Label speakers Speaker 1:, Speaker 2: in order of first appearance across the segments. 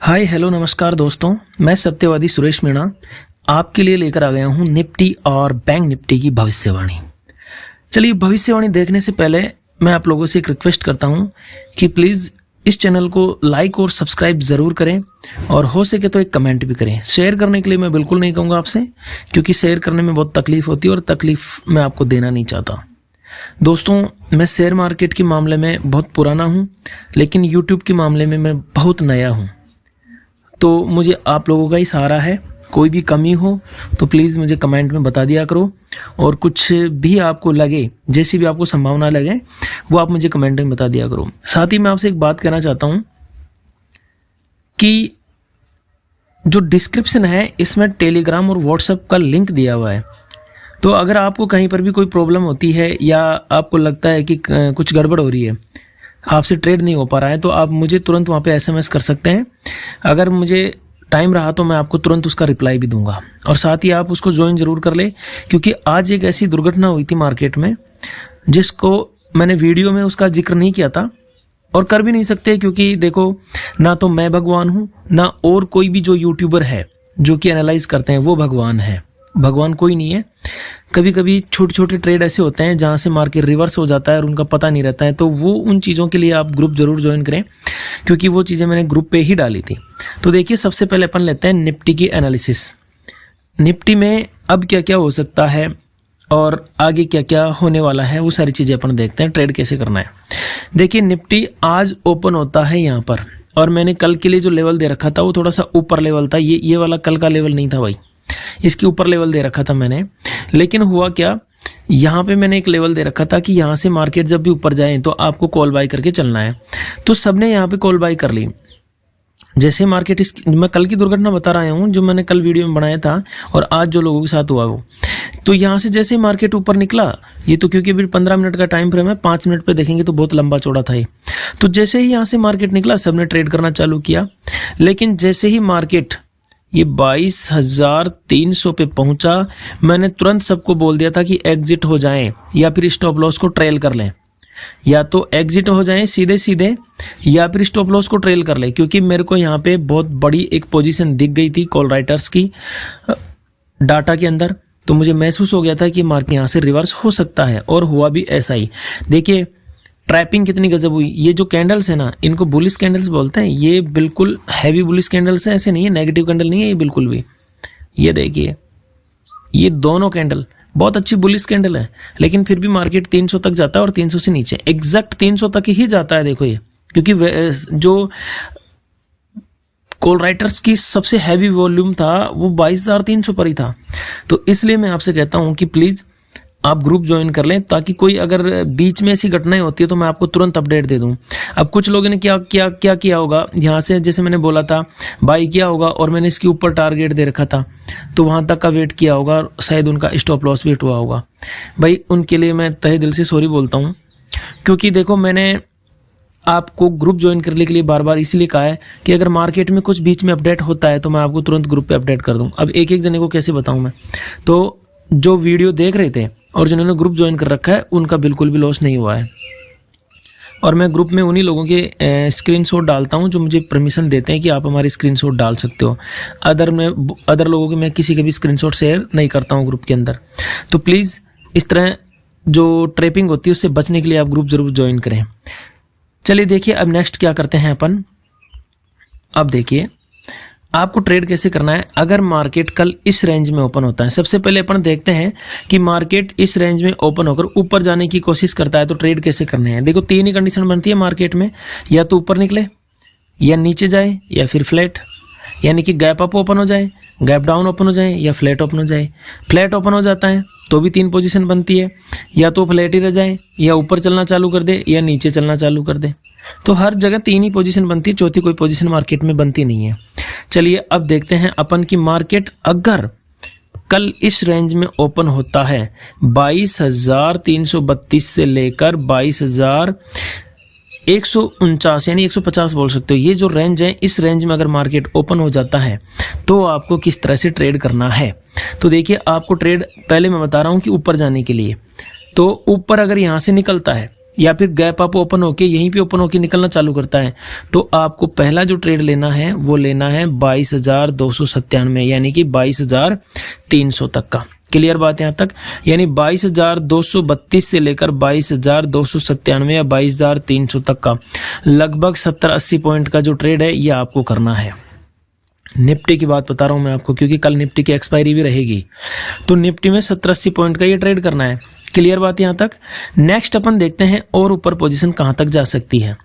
Speaker 1: Hi hello नमस्कार दोस्तों, मैं सत्यवादी सुरेश मीणा आपके लिए लेकर आ गया हूं निफ्टी और बैंक निफ्टी की भविष्यवाणी। चलिए, भविष्यवाणी देखने से पहले मैं आप लोगों से एक रिक्वेस्ट करता हूं कि प्लीज़ इस चैनल को लाइक और सब्सक्राइब ज़रूर करें और हो सके तो एक कमेंट भी करें। शेयर करने के लिए मैं बिल्कुल नहीं कहूँगा आपसे, क्योंकि शेयर करने में बहुत तकलीफ होती है और तकलीफ मैं आपको देना नहीं चाहता। दोस्तों, मैं शेयर मार्केट के मामले में बहुत पुराना हूं, लेकिन यूट्यूब के मामले में मैं बहुत नया हूं। तो मुझे आप लोगों का ही सहारा है। कोई भी कमी हो तो प्लीज़ मुझे कमेंट में बता दिया करो, और कुछ भी आपको लगे, जैसी भी आपको संभावना लगे, वो आप मुझे कमेंट में बता दिया करो। साथ ही मैं आपसे एक बात कहना चाहता हूं कि जो डिस्क्रिप्शन है इसमें टेलीग्राम और व्हाट्सएप का लिंक दिया हुआ है। तो अगर आपको कहीं पर भी कोई प्रॉब्लम होती है या आपको लगता है कि कुछ गड़बड़ हो रही है, आपसे ट्रेड नहीं हो पा रहा है, तो आप मुझे तुरंत वहाँ पे एसएमएस कर सकते हैं। अगर मुझे टाइम रहा तो मैं आपको तुरंत उसका रिप्लाई भी दूंगा। और साथ ही आप उसको ज्वाइन जरूर कर ले, क्योंकि आज एक ऐसी दुर्घटना हुई थी मार्केट में जिसको मैंने वीडियो में उसका जिक्र नहीं किया था और कर भी नहीं सकते, क्योंकि देखो, ना तो मैं भगवान हूँ, ना और कोई भी जो यूट्यूबर है जो कि एनालाइज करते हैं वो भगवान है। भगवान कोई नहीं है। कभी कभी छोटे छोटे ट्रेड ऐसे होते हैं जहां से मार्केट रिवर्स हो जाता है और उनका पता नहीं रहता है, तो वो उन चीज़ों के लिए आप ग्रुप जरूर ज्वाइन करें, क्योंकि वो चीज़ें मैंने ग्रुप पे ही डाली थी। तो देखिए, सबसे पहले अपन लेते हैं निफ्टी की एनालिसिस। निफ्टी में अब क्या क्या हो सकता है और आगे क्या क्या होने वाला है, वो सारी चीज़ें अपन देखते हैं, ट्रेड कैसे करना है। देखिए, निफ्टी आज ओपन होता है यहाँ पर, और मैंने कल के लिए जो लेवल दे रखा था वो थोड़ा सा ऊपर लेवल था। ये वाला कल का लेवल नहीं था भाई, इसके ऊपर लेवल दे रखा था मैंने। लेकिन हुआ क्या, यहाँ पे मैंने एक लेवल दे रखा था कि यहाँ से मार्केट जब भी ऊपर जाए तो आपको कॉल बाय करके चलना है। तो सबने यहाँ पे कॉल बाय कर ली। जैसे मार्केट, मैं कल की दुर्घटना बता रहा हूँ जो मैंने कल वीडियो में बनाया था, और आज जो लोगों के साथ हुआ वो, तो यहाँ से जैसे मार्केट ऊपर निकला, ये तो क्योंकि अभी 15 मिनट का टाइम फ्रेम है, 5 मिनट पे देखेंगे तो बहुत लंबा चौड़ा था ये। तो जैसे ही यहाँ से मार्केट निकला, सबने ट्रेड करना चालू किया। लेकिन जैसे ही मार्केट ये 22,300 पे पहुंचा, मैंने तुरंत सबको बोल दिया था कि एग्जिट हो जाएं या फिर स्टॉप लॉस को ट्रेल कर लें। या तो एग्जिट हो जाएं सीधे सीधे, या फिर स्टॉप लॉस को ट्रेल कर लें, क्योंकि मेरे को यहाँ पे बहुत बड़ी एक पोजीशन दिख गई थी कॉल राइटर्स की डाटा के अंदर। तो मुझे महसूस हो गया था कि मार्केट यहाँ से रिवर्स हो सकता है, और हुआ भी ऐसा ही। देखिए, ट्रैपिंग कितनी गजब हुई। ये जो कैंडल्स है ना, इनको बुलिश कैंडल्स बोलते हैं। ये बिल्कुल हैवी बुलिश कैंडल्स हैं, ऐसे नहीं है, नेगेटिव कैंडल नहीं है ये बिल्कुल भी। ये देखिए, ये दोनों कैंडल बहुत अच्छी बुलिश कैंडल है, लेकिन फिर भी मार्केट 300 तक जाता है और 300 से नीचे एग्जैक्ट 300 तक ही जाता है। देखो ये, क्योंकि जो कॉल राइटर्स की सबसे हैवी वॉल्यूम था वो 22,300 पर ही था। तो इसलिए मैं आपसे कहता हूं कि प्लीज आप ग्रुप ज्वाइन कर लें, ताकि कोई अगर बीच में ऐसी घटनाएं होती है तो मैं आपको तुरंत अपडेट दे दूं। अब कुछ लोगों ने क्या किया होगा, यहाँ से जैसे मैंने बोला था बाई किया होगा, और मैंने इसके ऊपर टारगेट दे रखा था, तो वहां तक का वेट किया होगा, शायद उनका स्टॉप लॉस वेट हुआ होगा। भाई, उनके लिए मैं तहे दिल से सॉरी बोलता हूँ, क्योंकि देखो, मैंने आपको ग्रुप ज्वाइन करने के लिए बार बार इसलिए कहा है कि अगर मार्केट में कुछ बीच में अपडेट होता है तो मैं आपको तुरंत ग्रुप पे अपडेट कर दूं। अब एक एक जने को कैसे बताऊं मैं? तो जो वीडियो देख रहे थे और जिन्होंने ग्रुप ज्वाइन कर रखा है, उनका बिल्कुल भी लॉस नहीं हुआ है। और मैं ग्रुप में उन्हीं लोगों के स्क्रीनशॉट डालता हूं जो मुझे परमिशन देते हैं कि आप हमारे स्क्रीनशॉट डाल सकते हो। अदर लोगों के मैं किसी के भी स्क्रीनशॉट शेयर नहीं करता हूं ग्रुप के अंदर। तो प्लीज़ इस तरह जो ट्रैपिंग होती है उससे बचने के लिए आप ग्रुप जरूर ज्वाइन करें। चलिए देखिए, अब नेक्स्ट क्या करते हैं अपन। अब देखिए, आपको ट्रेड कैसे करना है। अगर मार्केट कल इस रेंज में ओपन होता है, सबसे पहले अपन देखते हैं कि मार्केट इस रेंज में ओपन होकर ऊपर जाने की कोशिश करता है तो ट्रेड कैसे करने हैं। देखो, 3 ही कंडीशन बनती है मार्केट में, या तो ऊपर निकले, या नीचे जाए, या फिर फ्लैट। यानी कि गैप अप ओपन हो जाए, गैप डाउन ओपन हो जाए, या फ्लैट ओपन हो जाए। फ्लैट ओपन हो जाता है तो भी 3 पोजीशन बनती है, या तो फ्लैट ही रह जाए, या ऊपर चलना चालू कर दे, या नीचे चलना चालू कर दे। तो हर जगह 3 ही पोजीशन बनती है, चौथी कोई पोजीशन मार्केट में बनती नहीं है। चलिए अब देखते हैं अपन की मार्केट अगर कल इस रेंज में ओपन होता है 22,332 से लेकर 22,149 यानी 150 बोल सकते हो, ये जो रेंज है, इस रेंज में अगर मार्केट ओपन हो जाता है तो आपको किस तरह से ट्रेड करना है। तो देखिए, आपको ट्रेड पहले मैं बता रहा हूं कि ऊपर जाने के लिए, तो ऊपर अगर यहां से निकलता है, या फिर गैप अप ओपन होके यहीं पे ओपन होके निकलना चालू करता है, तो आपको पहला जो ट्रेड लेना है वो लेना है 22,297 यानी कि 22,300 तक का। क्लियर बात यहाँ तक? यानी 22,232 से लेकर 22,297 या 22,300 तक का लगभग 70-80 पॉइंट का जो ट्रेड है ये आपको करना है। निफ्टी की बात बता रहा हूं मैं आपको, क्योंकि कल निफ्टी की एक्सपायरी भी रहेगी, तो निफ्टी में 70-80 पॉइंट का ये ट्रेड करना है। क्लियर बात यहाँ तक? नेक्स्ट अपन देखते हैं और ऊपर पोजीशन कहां तक जा सकती है।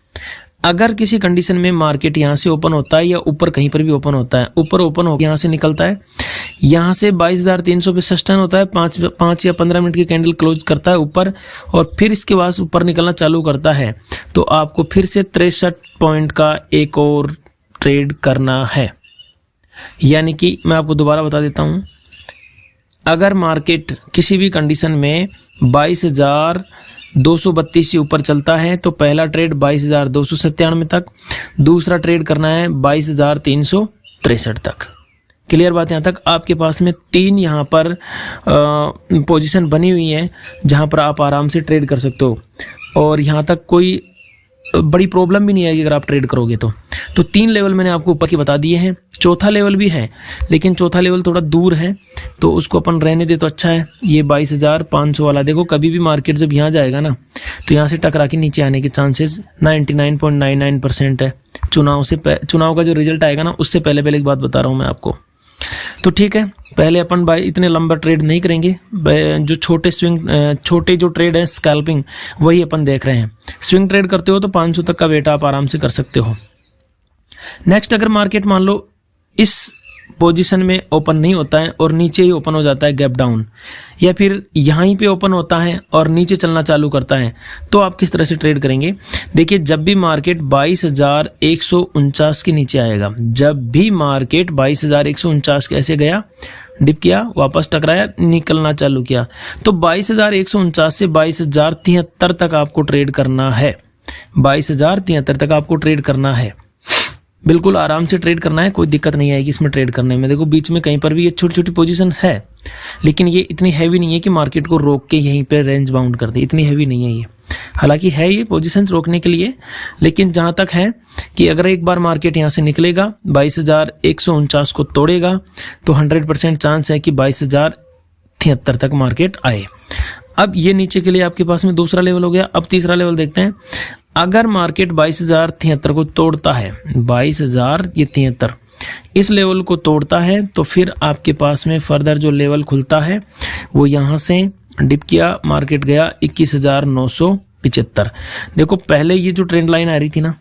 Speaker 1: अगर किसी कंडीशन में मार्केट यहां से ओपन होता है या ऊपर कहीं पर भी ओपन होता है, ऊपर ओपन होकर यहां से निकलता है, यहां से 22,300 पे सस्टेन होता है, 5 या 15 मिनट की कैंडल क्लोज करता है ऊपर और फिर इसके बाद ऊपर निकलना चालू करता है, तो आपको फिर से 63 पॉइंट का एक और ट्रेड करना है। यानी कि मैं आपको दोबारा बता देता हूं, अगर मार्केट किसी भी कंडीशन में 22,232 से ऊपर चलता है तो पहला ट्रेड 22,297 तक, दूसरा ट्रेड करना है 22,363 तक। क्लियर बात यहाँ तक? आपके पास में 3 यहाँ पर पोजीशन बनी हुई है जहां पर आप आराम से ट्रेड कर सकते हो और यहाँ तक कोई बड़ी प्रॉब्लम भी नहीं आएगी अगर आप ट्रेड करोगे तो 3 लेवल मैंने आपको ऊपर की बता दिए हैं। चौथा लेवल भी है, लेकिन चौथा लेवल थोड़ा दूर है तो उसको अपन रहने दे तो अच्छा है। ये 22,500 वाला देखो, कभी भी मार्केट जब यहाँ जाएगा ना तो यहाँ से टकरा के नीचे आने के चांसेस 99.99% है। चुनाव का जो रिजल्ट आएगा ना उससे पहले एक बात बता रहा हूँ मैं आपको। तो ठीक है, पहले अपन इतने लंबा ट्रेड नहीं करेंगे, जो छोटे जो ट्रेड है स्कैल्पिंग वही अपन देख रहे हैं। स्विंग ट्रेड करते हो तो 500 तक का वेट आप आराम से कर सकते हो। नेक्स्ट, अगर मार्केट मान लो इस पोजीशन में ओपन नहीं होता है और नीचे ही ओपन हो जाता है गैप डाउन, या फिर यहीं पे ओपन होता है और नीचे चलना चालू करता है, तो आप किस तरह से ट्रेड करेंगे? देखिए, जब भी मार्केट 22,149 के नीचे आएगा, जब भी मार्केट 22,149 के ऐसे गया, डिप किया, वापस टकराया, निकलना चालू किया, तो 22,149 से 22,073 तक आपको ट्रेड करना है। 22,073 तक आपको ट्रेड करना है। बिल्कुल आराम से ट्रेड करना है, कोई दिक्कत नहीं आएगी इसमें ट्रेड करने में। देखो बीच में कहीं पर भी ये छोटी छोटी पोजीशन है, लेकिन ये इतनी हैवी नहीं है कि मार्केट को रोक के यहीं पे रेंज बाउंड कर दे, इतनी हैवी नहीं है ये। हालांकि है ये पोजीशन रोकने के लिए, लेकिन जहां तक है कि अगर एक बार मार्केट यहां से निकलेगा, 22,149 को तोड़ेगा, तो 100% चांस है कि 22,073 तक मार्केट आए। अब ये नीचे के लिए आपके पास में दूसरा लेवल हो गया। अब तीसरा लेवल देखते हैं। अगर मार्केट 22,073 को तोड़ता है, 22,073 इस लेवल को तोड़ता है, तो फिर आपके पास में फर्दर जो लेवल खुलता है वो यहां से डिप किया, मार्केट गया 21,975। देखो पहले ये जो ट्रेंड लाइन आ रही थी ना,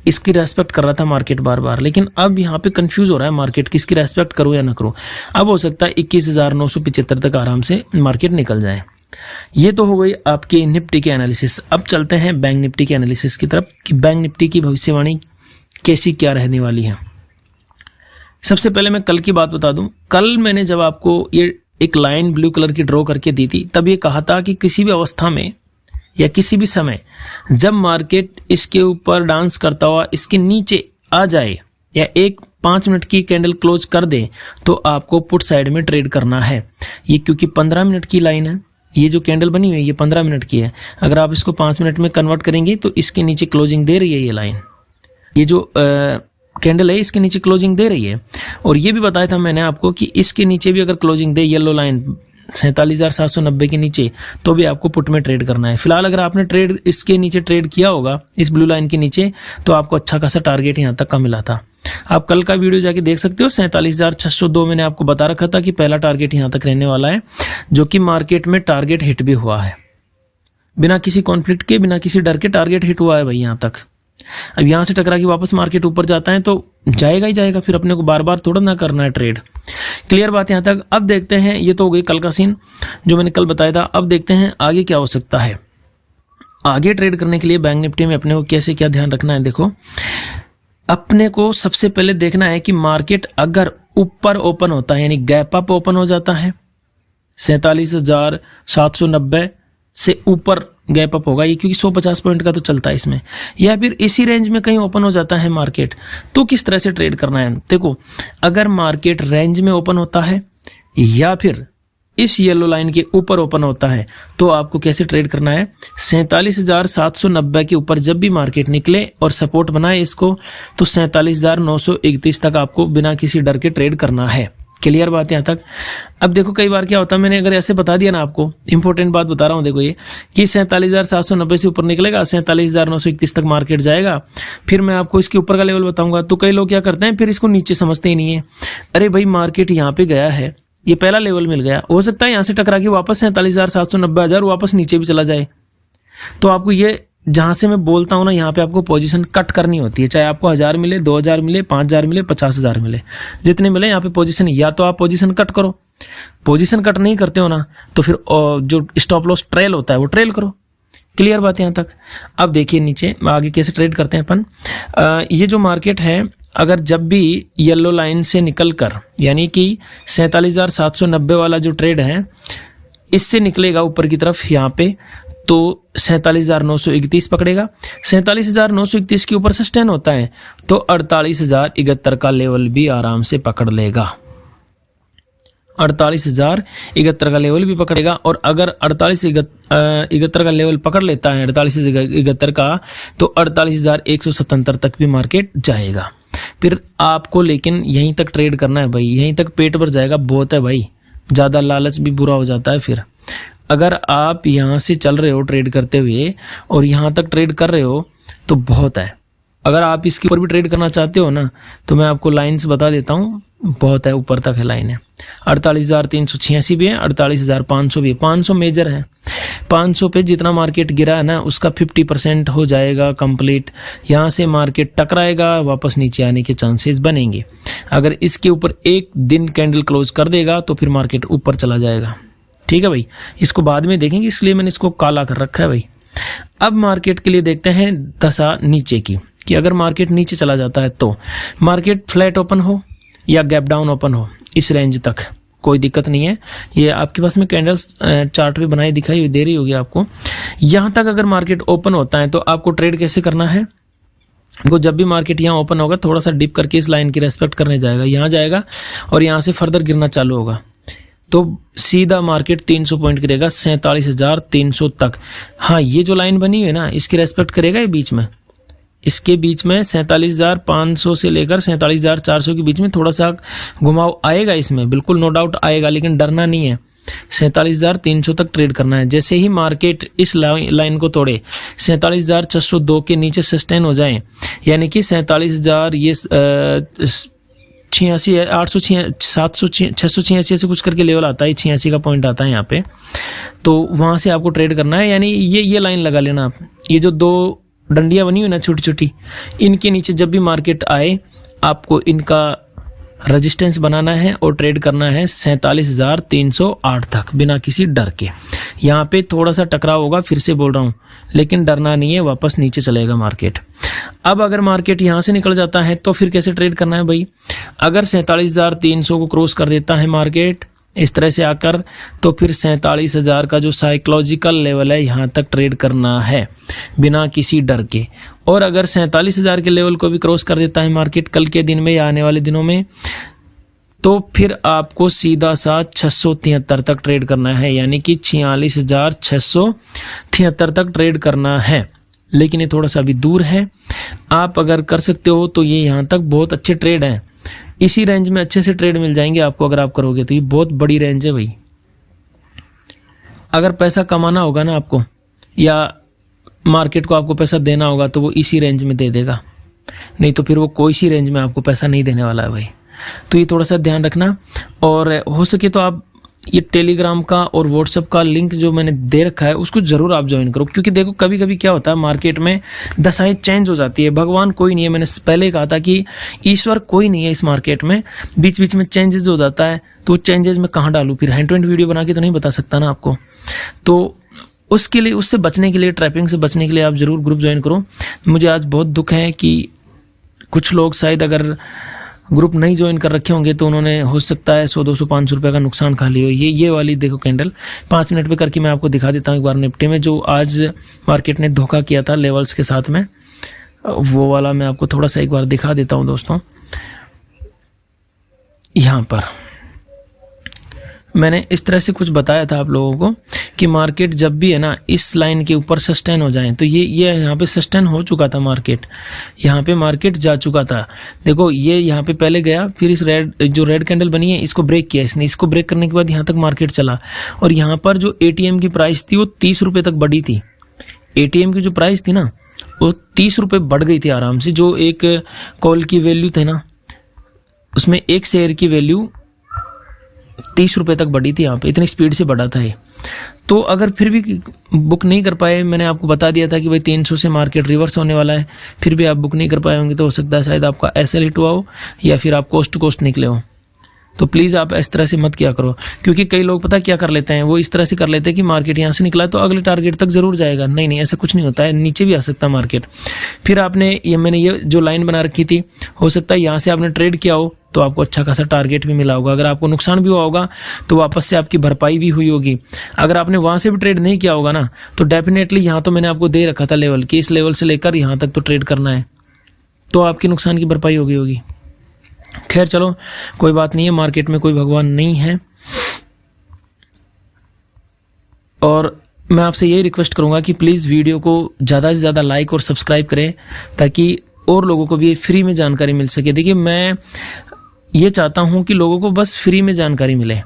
Speaker 1: इसकी रेस्पेक्ट कर रहा था मार्केट बार बार, लेकिन अब यहाँ पे कंफ्यूज हो रहा है मार्केट, किसकी रेस्पेक्ट करूं या ना करूं। अब हो सकता है 21,975 तक आराम से मार्केट निकल जाए। ये तो हो गई आपकी निफ्टी की एनालिसिस। अब चलते हैं बैंक निफ्टी की एनालिसिस की तरफ कि बैंक निफ्टी की भविष्यवाणी कैसी क्या रहने वाली है। सबसे पहले मैं कल की बात बता दूं। कल मैंने जब आपको ये एक लाइन ब्लू कलर की ड्रॉ करके दी थी, तब ये कहा था कि किसी भी अवस्था में या किसी भी समय जब मार्केट इसके ऊपर डांस करता हुआ इसके नीचे आ जाए या 5 मिनट की कैंडल क्लोज कर दे, तो आपको पुट साइड में ट्रेड करना है। ये क्योंकि 15 मिनट की लाइन है, ये जो कैंडल बनी हुई है ये 15 मिनट की है। अगर आप इसको 5 मिनट में कन्वर्ट करेंगे तो इसके नीचे क्लोजिंग दे रही है ये लाइन, ये जो कैंडल है इसके नीचे क्लोजिंग दे रही है। और ये भी बताया था मैंने आपको कि इसके नीचे भी अगर क्लोजिंग दे येलो लाइन 47,790 के नीचे, तो भी आपको पुट में ट्रेड करना है। फिलहाल अगर आपने ट्रेड इसके नीचे ट्रेड किया होगा, इस ब्लू लाइन के नीचे, तो आपको अच्छा खासा टारगेट यहाँ तक का मिला था। आप कल का वीडियो जाके देख सकते हो। 47,602 मैंने आपको बता रखा था कि पहला टारगेट यहाँ तक रहने वाला है, जो कि मार्केट में टारगेट हिट भी हुआ है। बिना किसी कॉन्फ्लिक्ट के, बिना किसी डर के टारगेट हिट हुआ है भाई यहाँ तक। अब यहां से टकरा के वापस मार्केट ऊपर जाता है तो जाएगा ही जाएगा, फिर अपने को बार बार थोड़ा ना करना है ट्रेड। क्लियर बात यहां तक। अब देखते हैं, ये तो हो गई कल का सीन जो मैंने कल बताया था। अब देखते हैं आगे क्या हो सकता है। आगे ट्रेड करने के लिए बैंक निफ्टी में अपने को कैसे क्या ध्यान रखना है। देखो, अपने को सबसे पहले देखना है कि मार्केट अगर ऊपर ओपन होता है, यानी गैप अप ओपन हो जाता है 47,790 से ऊपर गैप अप होगा, ये क्योंकि 150 पॉइंट का तो चलता है इसमें, या फिर इसी रेंज में कहीं ओपन हो जाता है मार्केट, तो किस तरह से ट्रेड करना है। देखो, अगर मार्केट रेंज में ओपन होता है या फिर इस येलो लाइन के ऊपर ओपन होता है तो आपको कैसे ट्रेड करना है, 47,790 के ऊपर जब भी मार्केट निकले और सपोर्ट बनाए इसको, तो 47,931 तक आपको बिना किसी डर के ट्रेड करना है। क्लियर बात यहाँ तक। अब देखो कई बार क्या होता है, मैंने अगर ऐसे बता दिया ना आपको, इंपॉर्टेंट बात बता रहा हूँ, देखो ये कि 47,790 से ऊपर निकलेगा, 47,931 तक मार्केट जाएगा, फिर मैं आपको इसके ऊपर का लेवल बताऊंगा। तो कई लोग क्या करते हैं, फिर इसको नीचे समझते ही नहीं है। अरे भाई मार्केट यहाँ पे गया है, ये पहला लेवल मिल गया, हो सकता है यहाँ से टकरा के वापस 47,790 वापस नीचे भी चला जाए। तो आपको ये जहां से मैं बोलता हूं ना, यहाँ पे आपको पोजीशन कट करनी होती है, चाहे आपको 1000 मिले, 2000 मिले, 5000 मिले, 50,000 मिले, जितने मिले यहाँ पे पोजीशन, या तो आप पोजीशन कट करो। पोजीशन कट नहीं करते हो ना तो फिर जो स्टॉप लॉस ट्रेल होता है वो ट्रेल करो। क्लियर बात है यहाँ तक। अब देखिए नीचे आगे कैसे ट्रेड करते हैं अपन। ये जो मार्केट है, अगर जब भी येलो लाइन से निकलकर, यानी कि 47,790 वाला जो ट्रेड है इससे निकलेगा ऊपर की तरफ यहाँ पे, तो 47,931 पकड़ेगा। 47,931 के ऊपर सस्टेन होता है तो 48,071 का लेवल भी आराम से पकड़ लेगा। 48,071 का लेवल भी पकड़ेगा। और अगर 48,071 का लेवल पकड़ लेता है, 48,071 का, तो 48,177 तक भी मार्केट जाएगा। फिर आपको लेकिन यहीं तक ट्रेड करना है भाई, यहीं तक पेट भर जाएगा, बहुत है भाई, ज़्यादा लालच भी बुरा हो जाता है। फिर अगर आप यहाँ से चल रहे हो ट्रेड करते हुए और यहाँ तक ट्रेड कर रहे हो तो बहुत है। अगर आप इसके ऊपर भी ट्रेड करना चाहते हो ना, तो मैं आपको लाइन्स बता देता हूँ, बहुत है, ऊपर तक है लाइन है। 48,386 भी है, 48,500 भी है, 500 मेजर है। 500 पे जितना मार्केट गिरा है ना उसका 50% हो जाएगा कंप्लीट। यहाँ से मार्केट टकराएगा, वापस नीचे आने के चांसेस बनेंगे। अगर इसके ऊपर एक दिन कैंडल क्लोज कर देगा तो फिर मार्केट ऊपर चला जाएगा। ठीक है भाई, इसको बाद में देखेंगे, इसलिए मैंने इसको काला कर रखा है भाई। अब मार्केट के लिए देखते हैं दशा नीचे की, कि अगर मार्केट नीचे चला जाता है तो मार्केट फ्लैट ओपन हो या गैप डाउन ओपन हो, इस रेंज तक कोई दिक्कत नहीं है। ये आपके पास में कैंडल्स चार्ट भी बनाई दिखाई दे रही होगी आपको। यहाँ तक अगर मार्केट ओपन होता है तो आपको ट्रेड कैसे करना है, को जब भी मार्केट यहाँ ओपन होगा थोड़ा सा डिप करके इस लाइन की रेस्पेक्ट करने जाएगा, यहाँ जाएगा और यहाँ से फर्दर गिरना चालू होगा, तो सीधा मार्केट 300 पॉइंट गिरेगा 47,300 तक। हाँ, ये जो लाइन बनी हुई है ना इसकी रेस्पेक्ट करेगा ये बीच में, इसके बीच में 47,500 से लेकर 47,400 के बीच में थोड़ा सा घुमाव आएगा, इसमें बिल्कुल नो डाउट आएगा, लेकिन डरना नहीं है। 47,300 तक ट्रेड करना है। जैसे ही मार्केट इस लाइन को तोड़े, 47,602 के नीचे सस्टेन हो जाए, यानी कि 47,000 ये 86 686 से कुछ करके लेवल आता है, 86 का पॉइंट आता है यहाँ पे, तो वहां से आपको ट्रेड करना है। यानी ये लाइन लगा लेना आप, ये जो दो डंडियां बनी हुई ना छोटी छोटी, इनके नीचे जब भी मार्केट आए आपको इनका रेजिस्टेंस बनाना है और ट्रेड करना है 47,308 तक बिना किसी डर के। यहाँ पे थोड़ा सा टकराव होगा, फिर से बोल रहा हूँ, लेकिन डरना नहीं है, वापस नीचे चलेगा मार्केट। अब अगर मार्केट यहाँ से निकल जाता है तो फिर कैसे ट्रेड करना है भाई। अगर 47,300 को क्रॉस कर देता है मार्केट इस तरह से आकर, तो फिर 47,000 का जो साइकोलॉजिकल लेवल है यहाँ तक ट्रेड करना है बिना किसी डर के। और अगर 47,000 के लेवल को भी क्रॉस कर देता है मार्केट कल के दिन में या आने वाले दिनों में, तो फिर आपको सीधा सा 673 तक ट्रेड करना है, यानी कि 46,673 तक ट्रेड करना है। लेकिन ये थोड़ा सा अभी दूर है, आप अगर कर सकते हो तो ये यहाँ तक बहुत अच्छे ट्रेड हैं। इसी रेंज में अच्छे से ट्रेड मिल जाएंगे आपको अगर आप करोगे तो। ये बहुत बड़ी रेंज है भाई। अगर पैसा कमाना होगा ना आपको, या मार्केट को आपको पैसा देना होगा, तो वो इसी रेंज में दे देगा, नहीं तो फिर वो कोई सी रेंज में आपको पैसा नहीं देने वाला है भाई। तो ये थोड़ा सा ध्यान रखना। और हो सके तो आप ये टेलीग्राम का और व्हाट्सएप का लिंक जो मैंने दे रखा है उसको जरूर आप ज्वाइन करो, क्योंकि देखो कभी कभी क्या होता है मार्केट में दशाएं चेंज हो जाती है। भगवान कोई नहीं है, मैंने पहले कहा था कि ईश्वर कोई नहीं है इस मार्केट में, बीच बीच में चेंजेस हो जाता है, तो चेंजेस में कहाँ डालूं, फिर हैंड टू हैंड वीडियो बना के तो नहीं बता सकता ना आपको। तो उसके लिए, उससे बचने के लिए, ट्रैपिंग से बचने के लिए आप जरूर ग्रुप ज्वाइन करो। मुझे आज बहुत दुख है कि कुछ लोग शायद अगर ग्रुप नहीं ज्वाइन कर रखे होंगे तो उन्होंने हो सकता है 100, 200, 500 रुपये का नुकसान खा लिया। ये वाली देखो कैंडल 5 मिनट पे करके मैं आपको दिखा देता हूँ एक बार निफ्टी में, जो आज मार्केट ने धोखा किया था लेवल्स के साथ में, वो वाला मैं आपको थोड़ा सा एक बार दिखा देता हूँ दोस्तों। यहाँ पर मैंने इस तरह से कुछ बताया था आप लोगों को कि मार्केट जब भी है ना इस लाइन के ऊपर सस्टेन हो जाए, तो ये यहाँ पे सस्टेन हो चुका था मार्केट, यहाँ पे मार्केट जा चुका था। देखो ये यहाँ पे पहले गया, फिर इस जो रेड कैंडल बनी है इसको ब्रेक किया इसने, इसको ब्रेक करने के बाद यहाँ तक मार्केट चला और यहाँ पर जो एटीएम की प्राइस थी वो 30 रुपये तक बढ़ी थी। एटीएम की जो प्राइस थी ना वो 30 रुपये बढ़ गई थी आराम से। जो एक कॉल की वैल्यू थी ना उसमें एक शेयर की वैल्यू 30 रुपये तक बढ़ी थी, यहाँ पे इतनी स्पीड से बढ़ा था ये। तो अगर फिर भी बुक नहीं कर पाए, मैंने आपको बता दिया था कि भाई 300 से मार्केट रिवर्स होने वाला है, फिर भी आप बुक नहीं कर पाए होंगे तो हो सकता है शायद आपका एसएल हिट हुआ हो या फिर आप कोस्ट टू कोस्ट निकले हो। तो प्लीज़ आप इस तरह से मत किया करो, क्योंकि कई लोग पता क्या कर लेते हैं, वो इस तरह से कर लेते हैं कि मार्केट यहाँ से निकला तो अगले टारगेट तक जरूर जाएगा। नहीं नहीं, ऐसा कुछ नहीं होता है, नीचे भी आ सकता है मार्केट। फिर आपने मैंने ये जो लाइन बना रखी थी, हो सकता है यहाँ से आपने ट्रेड किया हो तो आपको अच्छा खासा टारगेट भी मिला होगा। अगर आपको नुकसान भी हुआ होगा तो वापस से आपकी भरपाई भी हुई होगी। अगर आपने वहाँ से भी ट्रेड नहीं किया होगा ना तो डेफिनेटली यहाँ तो मैंने आपको दे रखा था लेवल कि इस लेवल से लेकर यहाँ तक तो ट्रेड करना है, तो आपकी नुकसान की भरपाई हो गई होगी। खैर चलो कोई बात नहीं है, मार्केट में कोई भगवान नहीं है। और मैं आपसे यही रिक्वेस्ट करूंगा कि प्लीज़ वीडियो को ज़्यादा से ज़्यादा लाइक और सब्सक्राइब करें ताकि और लोगों को भी फ्री में जानकारी मिल सके। देखिए मैं ये चाहता हूं कि लोगों को बस फ्री में जानकारी मिले,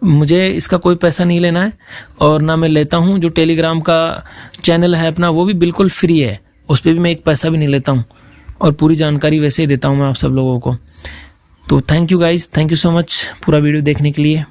Speaker 1: मुझे इसका कोई पैसा नहीं लेना है और ना मैं लेता हूं। जो टेलीग्राम का चैनल है अपना वो भी बिल्कुल फ्री है, उस पर भी मैं एक पैसा भी नहीं लेता हूं और पूरी जानकारी वैसे ही देता हूं मैं आप सब लोगों को। तो thank you guys, thank you so much पूरा वीडियो देखने के लिए।